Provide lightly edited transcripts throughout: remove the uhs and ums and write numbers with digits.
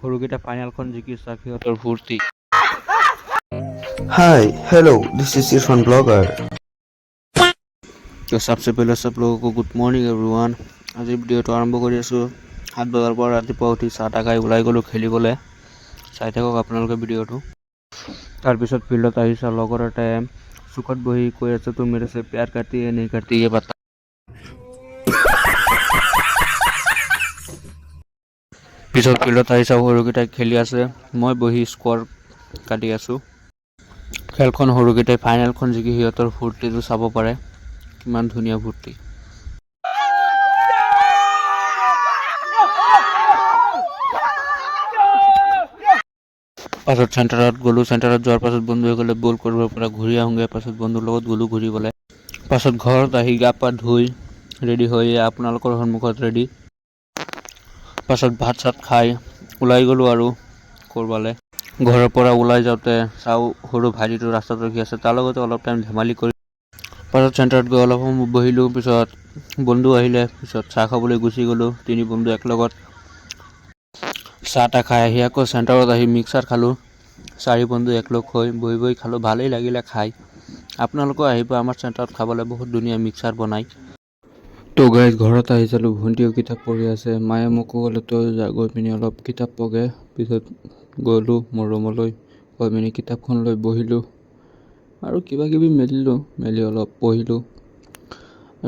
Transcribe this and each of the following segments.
সৰুকেইটা ফাইনেলখন জিকিছে সিহঁতৰ ফূৰ্তি। Hi, hello, this is Irfan Blogger. তো सबसे पहले सब लोगों को गुड मर्निंग एवरीवन। আজি ভিডিঅ'টো আৰম্ভ কৰি আছোঁ। 7 বজাৰ পৰা ৰাতিপুৱা উঠি চাহ তাহ খাই ওলাই গ'লোঁ খেলিবলৈ। চাই থাকক আপোনালোকে ভিডিঅ'টো। তাৰপিছত ফিল্ডত আহিছে, লগৰ এটাই চুকত বহি কৈ আছে তো মেৰে সে প্যাৰ करती है नहीं करती ये बता। পিছত ফিল্ডত আহিছে, সৰুকেইটাই খেলি আছে, মই বহি স্ক'ৰ কাটি আছোঁ। খেলখন সৰুকেইটাই ফাইনেলখন জিকি সিহঁতৰ ফূৰ্তিটো চাব পাৰে, কিমান ধুনীয়া ফূৰ্তি। পাছত চেণ্টাৰত গ'লোঁ, চেণ্টাৰত যোৱাৰ পাছত বন্ধুৱে ক'লে বল কৰিব পৰা ঘূৰি আহোঁগৈ। পাছত বন্ধুৰ লগত গ'লোঁ ঘূৰিবলৈ। পাছত ঘৰত আহি গা পা ধুই ৰেডি হৈ আপোনালোকৰ সন্মুখত ৰেডি। পাছত ভাত চাত খাই ওলাই গ'লোঁ আৰু ক'ৰবালৈ। ঘৰৰ পৰা ওলাই যাওঁতে চাওঁ সৰু ভাইটিটো ৰাস্তাত ৰখি আছে, তাৰ লগতে অলপ টাইম ধেমালি কৰি পাছত চেণ্টাৰত গৈ অলপ সময় বহিলোঁ। পিছত বন্ধু আহিলে, পিছত চাহ খাবলৈ গুচি গ'লোঁ। তিনি বন্ধু একেলগত চাহ তাহ খাই আহি আকৌ চেণ্টাৰত আহি মিক্সাৰ খালোঁ। 4 বন্ধু একলগ হৈ বহি খালোঁ, ভালেই লাগিলে খাই। আপোনালোকেও আহিব আমাৰ চেণ্টাৰত খাবলৈ, বহুত ধুনীয়া মিক্সাৰ বনায়। তো গাইজ ঘৰত আহি চালোঁ ভণ্টিও কিতাপ পঢ়ি আছে। মায়ে মোকো ক'লে তই যা গৈ পিনি অলপ কিতাপ পঢ়ে। পিছত গ'লোঁ মোৰ ৰুমলৈ, গৈ পিনি কিতাপখন লৈ বহিলোঁ আৰু কিবা কিবি মেলি অলপ পঢ়িলোঁ।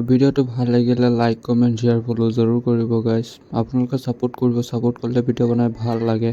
ভিডিঅ'টো ভাল লাগিলে লাইক কমেণ্ট শ্বেয়াৰ ফ'ল' জৰুৰ কৰিব গাইজ। আপোনালোকে ছাপোৰ্ট কৰিব, ছাপোৰ্ট কৰিলে ভিডিঅ' বনাই ভাল লাগে।